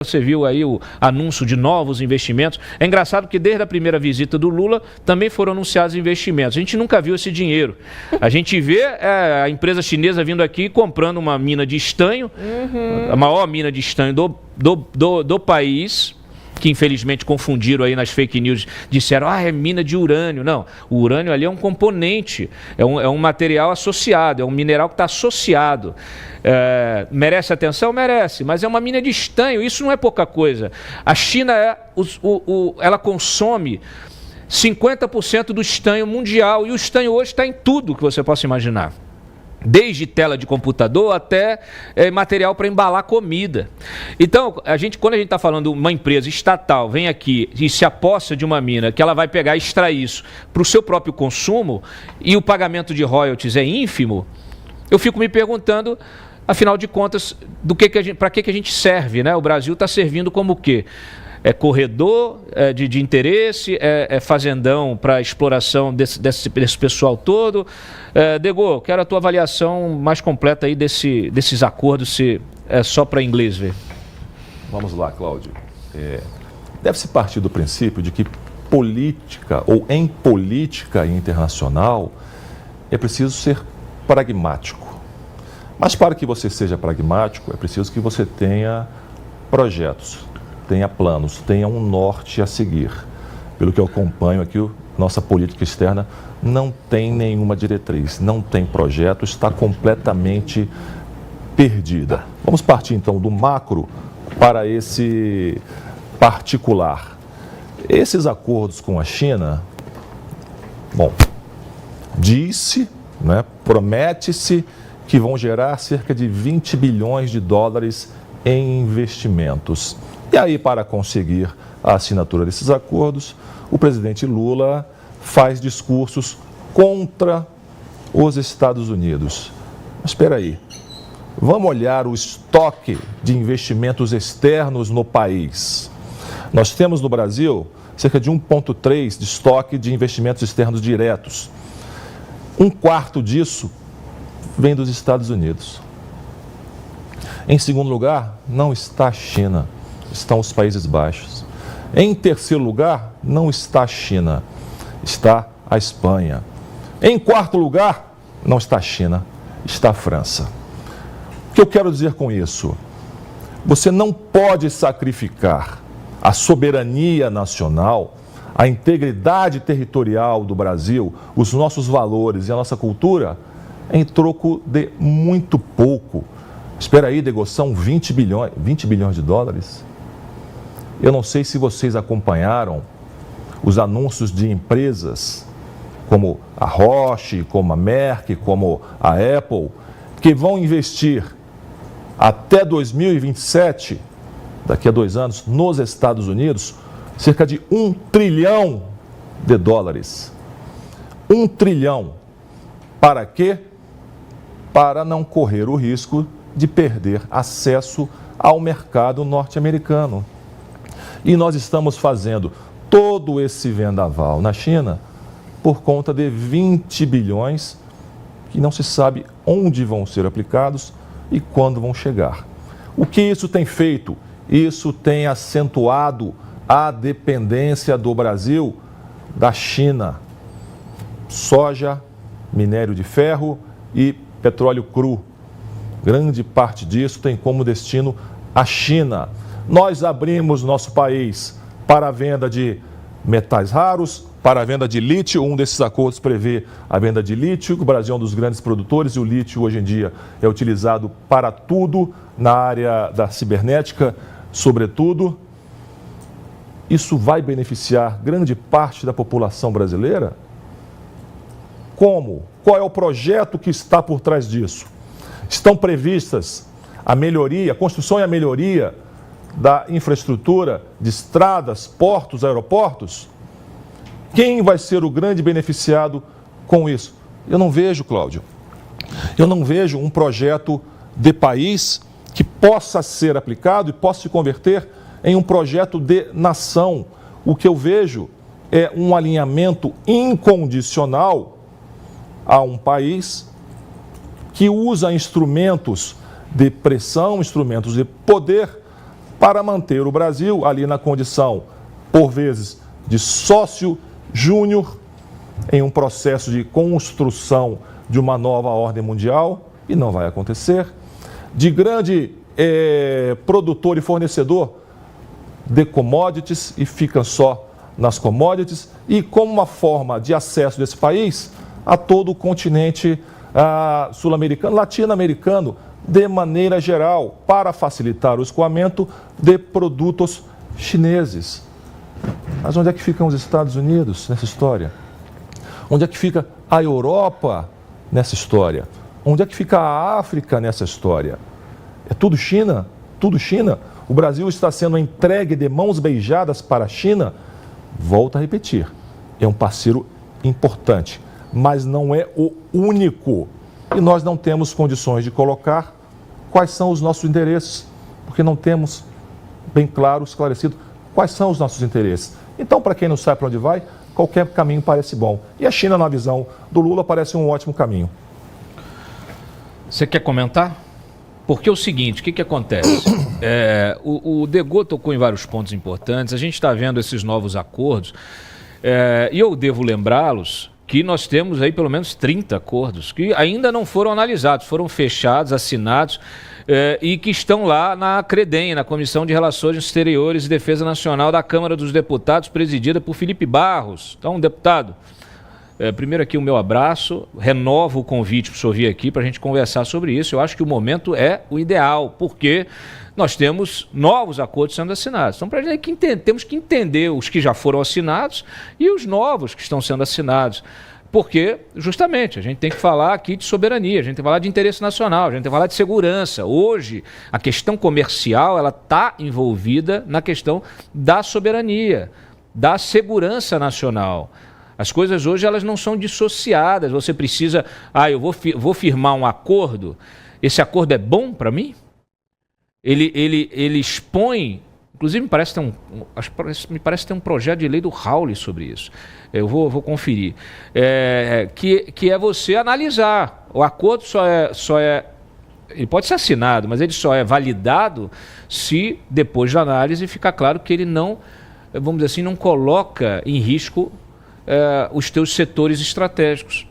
Você viu aí o anúncio de novos investimentos. É engraçado que desde a primeira visita do Lula também foram anunciados investimentos. A gente nunca viu esse dinheiro. A gente vê a empresa chinesa vindo aqui comprando uma mina de estanho, a maior mina de estanho do país, que infelizmente confundiram aí nas fake news, disseram, é mina de urânio. Não, o urânio ali é um componente, é um material associado, é um mineral que está associado. Merece atenção? Merece, mas é uma mina de estanho, isso não é pouca coisa. A China, ela consome 50% do estanho mundial, e o estanho hoje está em tudo que você possa imaginar. Desde tela de computador até material para embalar comida. Então, quando a gente está falando de uma empresa estatal, vem aqui e se aposta de uma mina, que ela vai pegar e extrair isso para o seu próprio consumo, e o pagamento de royalties é ínfimo, eu fico me perguntando, afinal de contas, para que a gente serve, né? O Brasil está servindo como o quê? É corredor de interesse, é fazendão para exploração desse pessoal todo. Dego, quero a tua avaliação mais completa aí desses acordos, se é só para inglês ver. Vamos lá, Cláudio. Deve-se partir do princípio de que política, ou em política internacional, é preciso ser pragmático. Mas para que você seja pragmático, é preciso que você tenha projetos, tenha planos, tenha um norte a seguir. Pelo que eu acompanho aqui, nossa política externa não tem nenhuma diretriz, não tem projeto, está completamente perdida. Vamos partir então do macro para esse particular. Esses acordos com a China, disse, promete-se que vão gerar cerca de 20 bilhões de dólares em investimentos. E aí, para conseguir a assinatura desses acordos, o presidente Lula faz discursos contra os Estados Unidos. Mas espera aí, vamos olhar o estoque de investimentos externos no país. Nós temos no Brasil cerca de 1,3 de estoque de investimentos externos diretos. 1/4 disso vem dos Estados Unidos. Em segundo lugar, não está a China, estão os Países Baixos. Em terceiro lugar, não está a China, está a Espanha. Em quarto lugar, não está a China, está a França. O que eu quero dizer com isso? Você não pode sacrificar a soberania nacional, a integridade territorial do Brasil, os nossos valores e a nossa cultura em troco de muito pouco. Espera aí, Dego, são 20 bilhões de dólares? Eu não sei se vocês acompanharam os anúncios de empresas como a Roche, como a Merck, como a Apple, que vão investir até 2027, daqui a 2 anos, nos Estados Unidos, cerca de 1 trilhão de dólares. 1 trilhão. Para quê? Para não correr o risco de perder acesso ao mercado norte-americano. E nós estamos fazendo todo esse vendaval na China por conta de 20 bilhões que não se sabe onde vão ser aplicados e quando vão chegar. O que isso tem feito? Isso tem acentuado a dependência do Brasil da China. Soja, minério de ferro e petróleo cru. Grande parte disso tem como destino a China. Nós abrimos nosso país para a venda de metais raros, para a venda de lítio. Um desses acordos prevê a venda de lítio. O Brasil é um dos grandes produtores e o lítio hoje em dia é utilizado para tudo, na área da cibernética, sobretudo. Isso vai beneficiar grande parte da população brasileira? Como? Qual é o projeto que está por trás disso? Estão previstas a melhoria, a construção e a melhoria da infraestrutura de estradas, portos, aeroportos? Quem vai ser o grande beneficiado com isso? Eu não vejo, Cláudio. Eu não vejo um projeto de país que possa ser aplicado e possa se converter em um projeto de nação. O que eu vejo é um alinhamento incondicional a um país que usa instrumentos de pressão, instrumentos de poder para manter o Brasil ali na condição, por vezes, de sócio júnior em um processo de construção de uma nova ordem mundial, e não vai acontecer, de grande produtor e fornecedor de commodities e fica só nas commodities, e como uma forma de acesso desse país a todo o continente sul-americano, latino-americano, de maneira geral, para facilitar o escoamento de produtos chineses. Mas onde é que ficam os Estados Unidos nessa história? Onde é que fica a Europa nessa história? Onde é que fica a África nessa história? É tudo China? Tudo China? O Brasil está sendo entregue de mãos beijadas para a China? Volto a repetir, é um parceiro importante, mas não é o único. E nós não temos condições de colocar quais são os nossos interesses, porque não temos bem claro, esclarecido, quais são os nossos interesses. Então, para quem não sabe para onde vai, qualquer caminho parece bom. E a China, na visão do Lula, parece um ótimo caminho. Você quer comentar? Porque é o seguinte, o que acontece? O Degô tocou em vários pontos importantes, a gente está vendo esses novos acordos, e eu devo lembrá-los que nós temos aí pelo menos 30 acordos que ainda não foram analisados, foram fechados, assinados, e que estão lá na CREDEM, na Comissão de Relações Exteriores e Defesa Nacional da Câmara dos Deputados, presidida por Felipe Barros. Então, deputado, primeiro aqui o meu abraço, renovo o convite para o senhor vir aqui para a gente conversar sobre isso. Eu acho que o momento é o ideal, porque nós temos novos acordos sendo assinados. Então, para a gente temos que entender os que já foram assinados e os novos que estão sendo assinados. Porque, justamente, a gente tem que falar aqui de soberania, a gente tem que falar de interesse nacional, a gente tem que falar de segurança. Hoje, a questão comercial, ela está envolvida na questão da soberania, da segurança nacional. As coisas hoje, elas não são dissociadas. Você precisa, eu vou firmar um acordo, esse acordo é bom para mim? Ele expõe, inclusive me parece ter um projeto de lei do Raul sobre isso. Eu vou conferir. Que é você analisar. O acordo ele pode ser assinado, mas ele só é validado se depois da análise ficar claro que ele não, vamos dizer assim, não coloca em risco os teus setores estratégicos.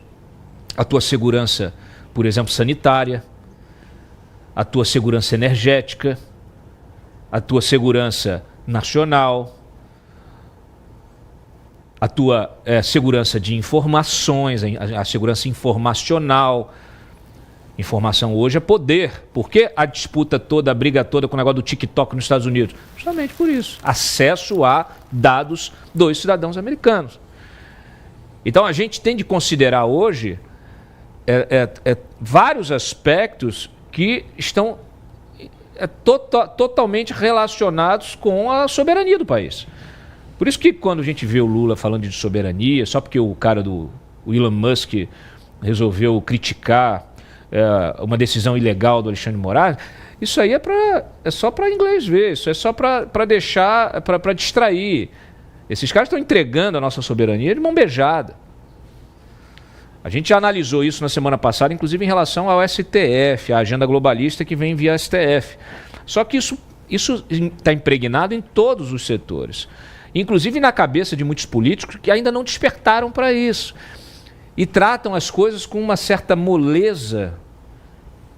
A tua segurança, por exemplo, sanitária, a tua segurança energética, a tua segurança nacional, a tua segurança de informações, a segurança informacional. Informação hoje é poder. Por que a disputa toda, a briga toda com o negócio do TikTok nos Estados Unidos? Justamente por isso. Acesso a dados dos cidadãos americanos. Então a gente tem de considerar hoje vários aspectos que estão totalmente relacionados com a soberania do país. Por isso que quando a gente vê o Lula falando de soberania, só porque o cara o Elon Musk resolveu criticar uma decisão ilegal do Alexandre de Moraes, isso aí é só para inglês ver, isso é só para deixar, para distrair. Esses caras estão entregando a nossa soberania de mão beijada. A gente já analisou isso na semana passada, inclusive em relação ao STF, a agenda globalista que vem via STF. Só que isso está impregnado em todos os setores, inclusive na cabeça de muitos políticos que ainda não despertaram para isso e tratam as coisas com uma certa moleza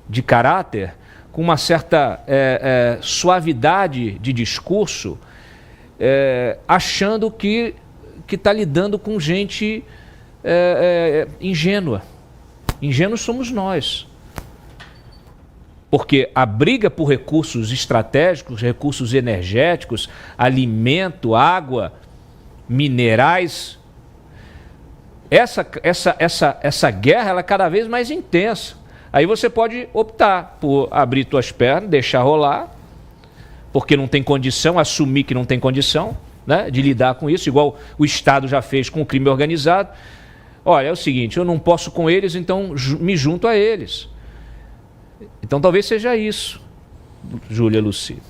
de caráter, com uma certa suavidade de discurso, achando que está lidando com gente ingênua. Ingênuos somos nós. Porque a briga por recursos estratégicos, recursos energéticos, alimento, água, minerais, essa guerra ela é cada vez mais intensa. Aí você pode optar por abrir tuas pernas, deixar rolar, porque não tem condição, assumir que não tem condição, né, de lidar com isso, igual o Estado já fez com o crime organizado. Olha, é o seguinte, eu não posso com eles, então me junto a eles. Então talvez seja isso. Júlia Luci.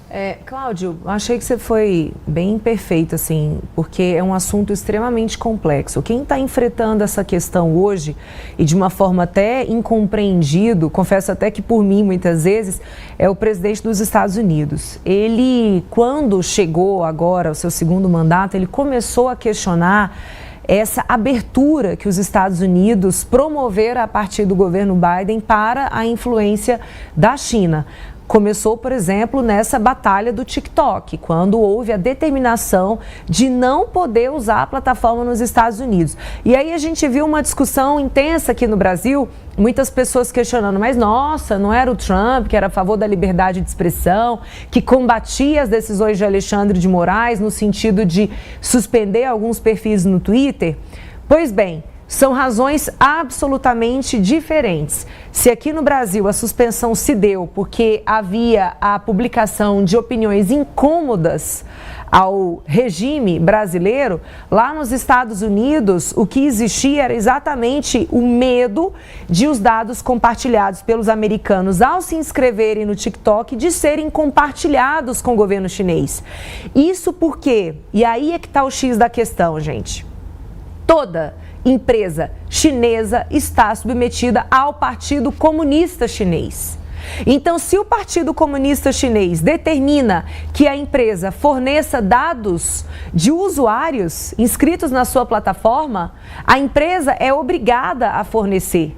Cláudio, achei que você foi bem perfeito, assim, porque é um assunto extremamente complexo. Quem está enfrentando essa questão hoje, e de uma forma até incompreendido, confesso até que por mim, muitas vezes, é o presidente dos Estados Unidos. Ele, quando chegou agora ao seu segundo mandato, ele começou a questionar essa abertura que os Estados Unidos promoveram a partir do governo Biden para a influência da China. Começou, por exemplo, nessa batalha do TikTok, quando houve a determinação de não poder usar a plataforma nos Estados Unidos. E aí a gente viu uma discussão intensa aqui no Brasil, muitas pessoas questionando, mas nossa, não era o Trump que era a favor da liberdade de expressão, que combatia as decisões de Alexandre de Moraes no sentido de suspender alguns perfis no Twitter? Pois bem, são razões absolutamente diferentes. Se aqui no Brasil a suspensão se deu porque havia a publicação de opiniões incômodas ao regime brasileiro, lá nos Estados Unidos o que existia era exatamente o medo de os dados compartilhados pelos americanos ao se inscreverem no TikTok de serem compartilhados com o governo chinês. Isso por quê? E aí é que está o X da questão, gente. Toda empresa chinesa está submetida ao Partido Comunista Chinês. Então, se o Partido Comunista Chinês determina que a empresa forneça dados de usuários inscritos na sua plataforma, a empresa é obrigada a fornecer.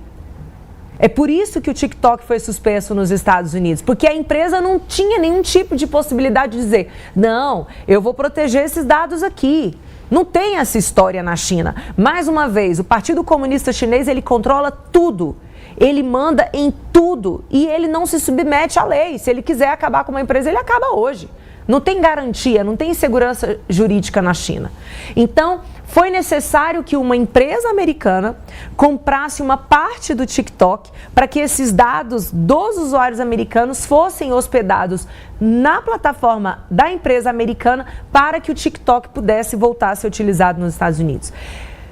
É por isso que o TikTok foi suspenso nos Estados Unidos, porque a empresa não tinha nenhum tipo de possibilidade de dizer, não, eu vou proteger esses dados aqui. Não tem essa história na China. Mais uma vez, o Partido Comunista Chinês, ele controla tudo. Ele manda em tudo e ele não se submete à lei. Se ele quiser acabar com uma empresa, ele acaba hoje. Não tem garantia, não tem segurança jurídica na China. Então, foi necessário que uma empresa americana comprasse uma parte do TikTok para que esses dados dos usuários americanos fossem hospedados na plataforma da empresa americana para que o TikTok pudesse voltar a ser utilizado nos Estados Unidos.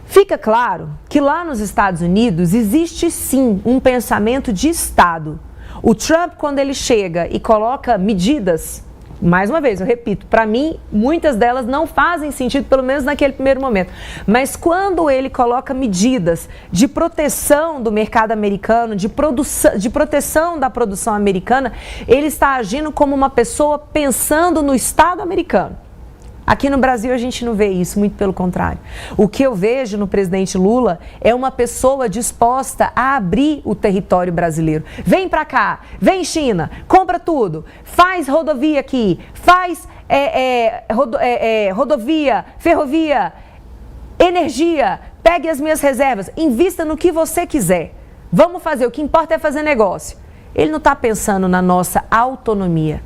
Fica claro que lá nos Estados Unidos existe sim um pensamento de Estado. O Trump, quando ele chega e coloca medidas, mais uma vez, eu repito, para mim, muitas delas não fazem sentido, pelo menos naquele primeiro momento. Mas quando ele coloca medidas de proteção do mercado americano, de proteção da produção americana, ele está agindo como uma pessoa pensando no Estado americano. Aqui no Brasil a gente não vê isso, muito pelo contrário. O que eu vejo no presidente Lula é uma pessoa disposta a abrir o território brasileiro. Vem pra cá, vem China, compra tudo, faz rodovia aqui, faz rodovia, ferrovia, energia, pegue as minhas reservas, invista no que você quiser. Vamos fazer, o que importa é fazer negócio. Ele não está pensando na nossa autonomia.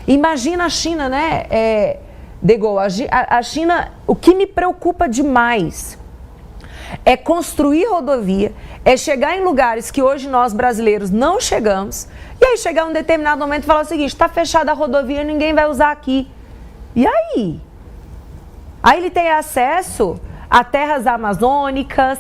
Imagina a China, né? De Gaulle, a China, o que me preocupa demais é construir rodovia, é chegar em lugares que hoje nós brasileiros não chegamos, e aí chegar um determinado momento e falar o seguinte, está fechada a rodovia, ninguém vai usar aqui. E aí? Aí ele tem acesso a terras amazônicas,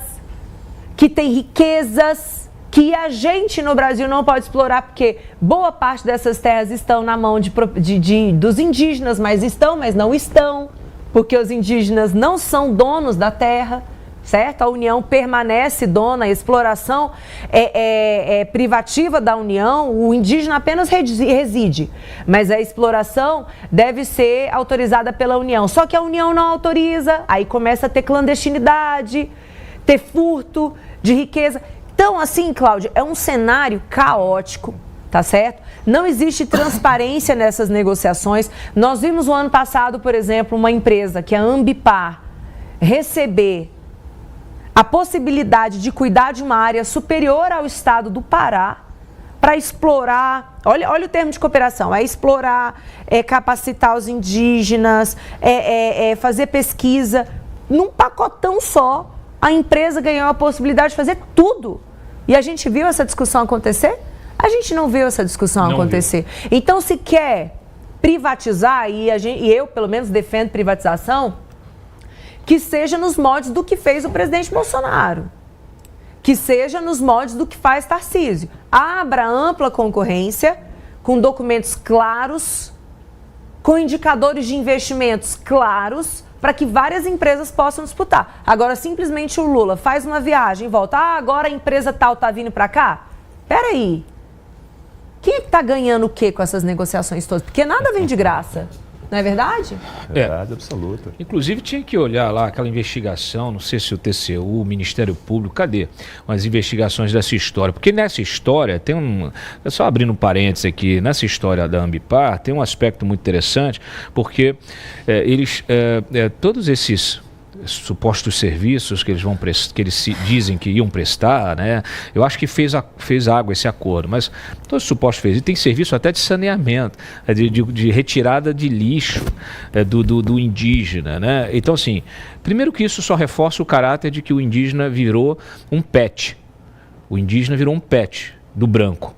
que tem riquezas, que a gente no Brasil não pode explorar, porque boa parte dessas terras estão na mão dos indígenas, mas não estão, porque os indígenas não são donos da terra, certo? A União permanece dona, a exploração é privativa da União, o indígena apenas reside, mas a exploração deve ser autorizada pela União, só que a União não autoriza, aí começa a ter clandestinidade, ter furto de riqueza. Então, assim, Cláudia, é um cenário caótico, tá certo? Não existe transparência nessas negociações. Nós vimos o ano passado, por exemplo, uma empresa que é a Ambipar receber a possibilidade de cuidar de uma área superior ao estado do Pará para explorar, olha o termo de cooperação, é explorar, capacitar os indígenas, fazer pesquisa. Num pacotão só, a empresa ganhou a possibilidade de fazer tudo. E a gente viu essa discussão acontecer? A gente não viu essa discussão acontecer. Então, se quer privatizar, e eu, pelo menos, defendo privatização, que seja nos moldes do que fez o presidente Bolsonaro. Que seja nos moldes do que faz Tarcísio. Abra ampla concorrência, com documentos claros, com indicadores de investimentos claros, para que várias empresas possam disputar. Agora, simplesmente o Lula faz uma viagem e volta, agora a empresa tal está vindo para cá? Peraí, quem é que está ganhando o quê com essas negociações todas? Porque nada vem de graça. Não é verdade? Verdade absoluta. Inclusive tinha que olhar lá aquela investigação, não sei se o TCU, o Ministério Público, cadê? As investigações dessa história. Porque nessa história tem só abrindo um parênteses aqui, nessa história da Ambipar tem um aspecto muito interessante, porque todos esses supostos serviços que eles dizem que iam prestar, né? Eu acho que fez água esse acordo, mas todos os supostos fez. E tem serviço até de saneamento, de retirada de lixo do indígena, né? Então, assim, primeiro que isso só reforça o caráter de que o indígena virou um pet. O indígena virou um pet do branco.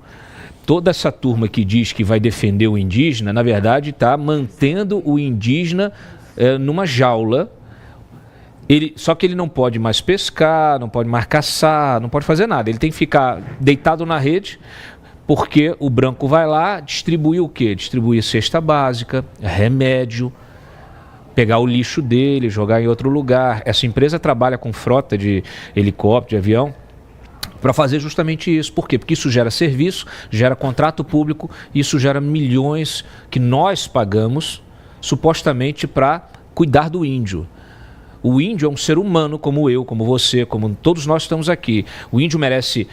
Toda essa turma que diz que vai defender o indígena, na verdade, está mantendo o indígena numa jaula. Só que ele não pode mais pescar, não pode mais caçar, não pode fazer nada. Ele tem que ficar deitado na rede, porque o branco vai lá distribuir o quê? Distribuir cesta básica, remédio, pegar o lixo dele, jogar em outro lugar. Essa empresa trabalha com frota de helicóptero, de avião, para fazer justamente isso. Por quê? Porque isso gera serviço, gera contrato público, isso gera milhões que nós pagamos, supostamente para cuidar do índio. O índio é um ser humano como eu, como você, como todos nós estamos aqui. O índio merece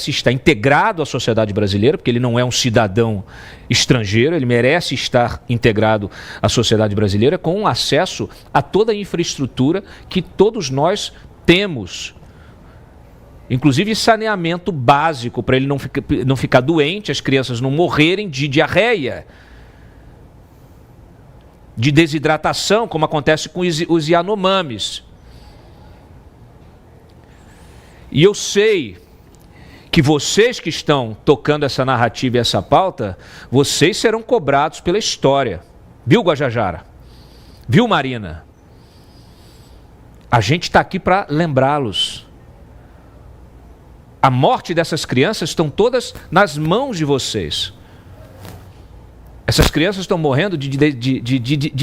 estar integrado à sociedade brasileira, porque ele não é um cidadão estrangeiro, ele merece estar integrado à sociedade brasileira com acesso a toda a infraestrutura que todos nós temos. Inclusive saneamento básico, para ele não ficar doente, as crianças não morrerem de diarreia, de desidratação, como acontece com os Yanomamis. E eu sei que vocês que estão tocando essa narrativa e essa pauta, vocês serão cobrados pela história. Viu, Guajajara? Viu, Marina? A gente está aqui para lembrá-los. A morte dessas crianças estão todas nas mãos de vocês. Essas crianças estão morrendo de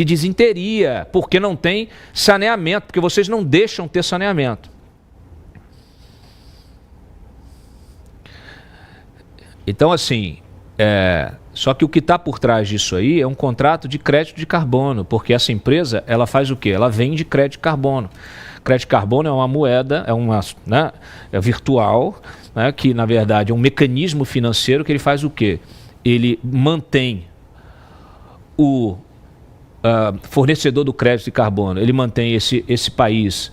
disenteria, porque não tem saneamento, porque vocês não deixam ter saneamento. Então, assim, só que o que está por trás disso aí é um contrato de crédito de carbono, porque essa empresa, ela faz o quê? Ela vende crédito de carbono. Crédito de carbono é uma moeda, é virtual, né, que na verdade é um mecanismo financeiro que ele faz o quê? Ele mantém o fornecedor do crédito de carbono, ele mantém esse país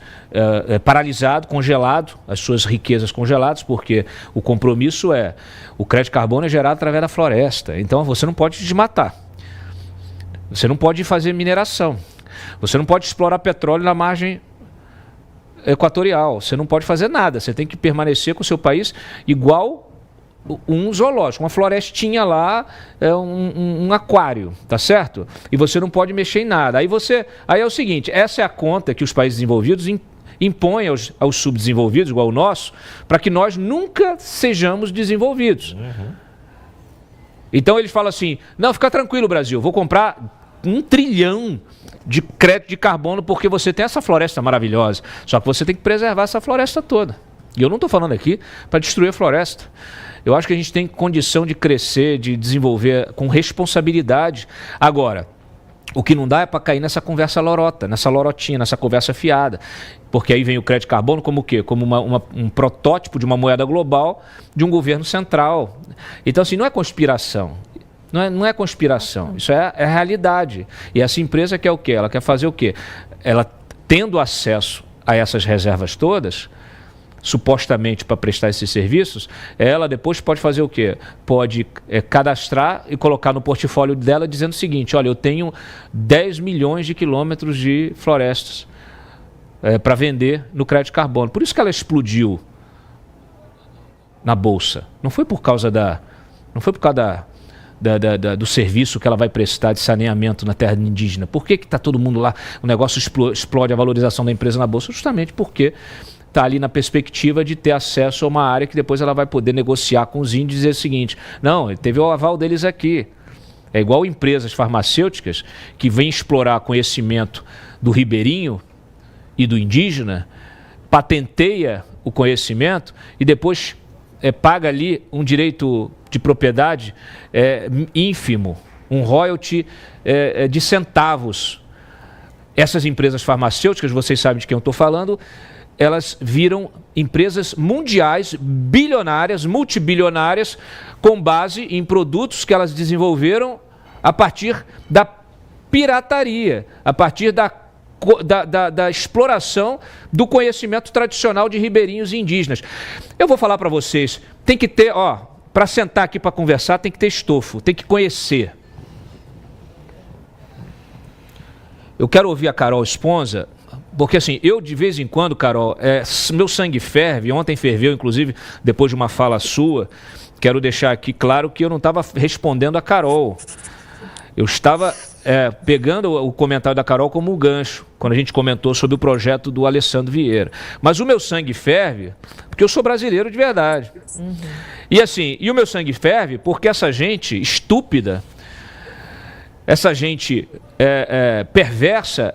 paralisado, congelado, as suas riquezas congeladas, porque o compromisso o crédito de carbono é gerado através da floresta, então você não pode desmatar, você não pode fazer mineração, você não pode explorar petróleo na margem equatorial, você não pode fazer nada, você tem que permanecer com o seu país igual um zoológico, uma florestinha lá, um aquário, tá certo? E você não pode mexer em nada. Aí é o seguinte, essa é a conta que os países desenvolvidos impõem aos subdesenvolvidos, igual o nosso, para que nós nunca sejamos desenvolvidos. Uhum. Então eles falam assim, não, fica tranquilo, Brasil, vou comprar 1 trilhão de crédito de carbono porque você tem essa floresta maravilhosa. Só que você tem que preservar essa floresta toda. E eu não estou falando aqui para destruir a floresta. Eu acho que a gente tem condição de crescer, de desenvolver com responsabilidade. Agora, o que não dá é para cair nessa conversa lorota, nessa lorotinha, nessa conversa fiada. Porque aí vem o crédito de carbono como o quê? Como um protótipo de uma moeda global de um governo central. Então, assim, não é conspiração. Não é conspiração. Isso é a realidade. E essa empresa quer o quê? Ela quer fazer o quê? Ela, tendo acesso a essas reservas todas, supostamente para prestar esses serviços, ela depois pode fazer o quê? Pode cadastrar e colocar no portfólio dela dizendo o seguinte, olha, eu tenho 10 milhões de quilômetros de florestas para vender no crédito de carbono. Por isso que ela explodiu na Bolsa. Não foi por causa do serviço que ela vai prestar de saneamento na terra indígena. Por que está todo mundo lá? O negócio explode a valorização da empresa na Bolsa? Justamente porque está ali na perspectiva de ter acesso a uma área que depois ela vai poder negociar com os índios e dizer o seguinte: não, teve o aval deles aqui. É igual empresas farmacêuticas que vêm explorar conhecimento do ribeirinho e do indígena, patenteia o conhecimento e depois paga ali um direito de propriedade ínfimo, um royalty de centavos. Essas empresas farmacêuticas, vocês sabem de quem eu estou falando, elas viram empresas mundiais, bilionárias, multibilionárias, com base em produtos que elas desenvolveram a partir da pirataria, a partir da exploração do conhecimento tradicional de ribeirinhos e indígenas. Eu vou falar para vocês, tem que ter, para sentar aqui para conversar, tem que ter estofo, tem que conhecer. Eu quero ouvir a Carol Esponza, porque assim, eu de vez em quando, Carol, meu sangue ferve, ontem ferveu, inclusive, depois de uma fala sua, quero deixar aqui claro que eu não estava respondendo a Carol. Eu estava pegando o comentário da Carol como um gancho, quando a gente comentou sobre o projeto do Alessandro Vieira. Mas o meu sangue ferve porque eu sou brasileiro de verdade. Uhum. E assim, o meu sangue ferve porque essa gente estúpida, essa gente perversa,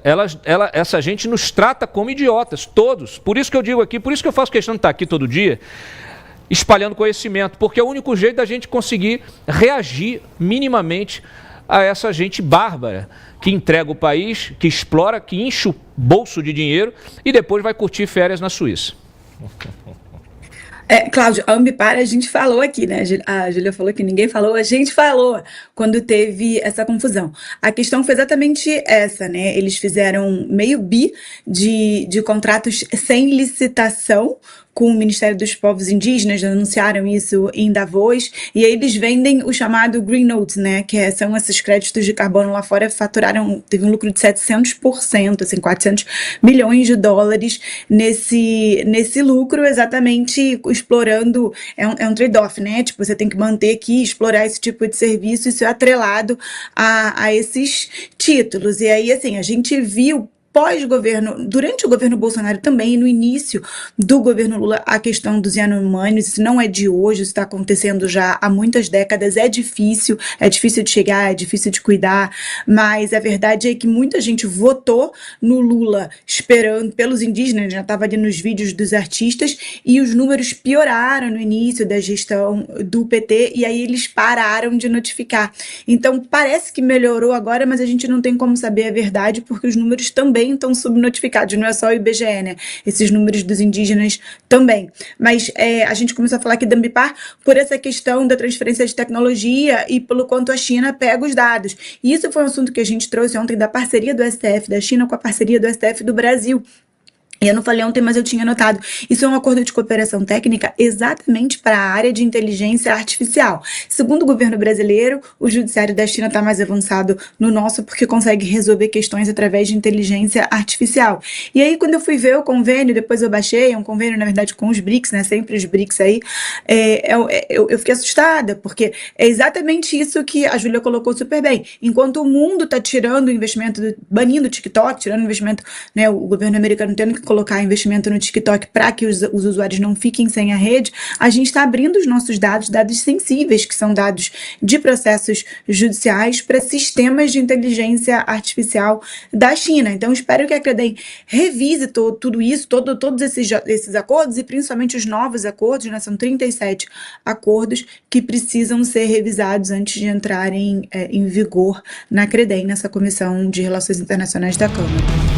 essa gente nos trata como idiotas, todos. Por isso que eu digo aqui, por isso que eu faço questão de estar aqui todo dia, espalhando conhecimento, porque é o único jeito da gente conseguir reagir minimamente a essa gente bárbara que entrega o país, que explora, que enche o bolso de dinheiro e depois vai curtir férias na Suíça. Cláudio, a Ambipar a gente falou aqui, né? A Júlia falou que ninguém falou, a gente falou quando teve essa confusão. A questão foi exatamente essa, né? Eles fizeram meio bi de contratos sem licitação com o Ministério dos Povos Indígenas, anunciaram isso em Davos, e aí eles vendem o chamado Green Notes, né, que são esses créditos de carbono lá fora, teve um lucro de 700%, assim, 400 milhões de dólares nesse lucro, exatamente explorando, é um trade-off, né, tipo, você tem que manter aqui, explorar esse tipo de serviço, isso é atrelado a esses títulos, e aí, assim, a gente viu pós-governo, durante o governo Bolsonaro também, no início do governo Lula, a questão dos Yanomamis, isso não é de hoje, isso está acontecendo já há muitas décadas, é difícil de chegar, é difícil de cuidar, mas a verdade é que muita gente votou no Lula esperando pelos indígenas, já estava ali nos vídeos dos artistas, e os números pioraram no início da gestão do PT, e aí eles pararam de notificar. Então, parece que melhorou agora, mas a gente não tem como saber a verdade, porque os números também estão subnotificados, não é só o IBGE, né? Esses números dos indígenas também. Mas a gente começou a falar aqui da Ambipar por essa questão da transferência de tecnologia e pelo quanto a China pega os dados. E isso foi um assunto que a gente trouxe ontem da parceria do STF da China com a parceria do STF do Brasil. E eu não falei ontem, mas eu tinha notado. Isso é um acordo de cooperação técnica exatamente para a área de inteligência artificial. Segundo o governo brasileiro, o judiciário da China está mais avançado no nosso porque consegue resolver questões através de inteligência artificial. E aí, quando eu fui ver o convênio, depois eu baixei, é um convênio, na verdade, com os BRICS, né? Sempre os BRICS aí. Eu fiquei assustada, porque é exatamente isso que a Júlia colocou super bem. Enquanto o mundo está tirando o investimento, banindo o TikTok, tirando o investimento, né? O governo americano tendo que colocar investimento no TikTok para que os usuários não fiquem sem a rede, a gente está abrindo os nossos dados sensíveis, que são dados de processos judiciais, para sistemas de inteligência artificial da China. Então, espero que a Credem revise tudo isso, todos esses acordos, e principalmente os novos acordos, né? São 37 acordos que precisam ser revisados antes de entrarem em vigor na Credem, nessa Comissão de Relações Internacionais da Câmara.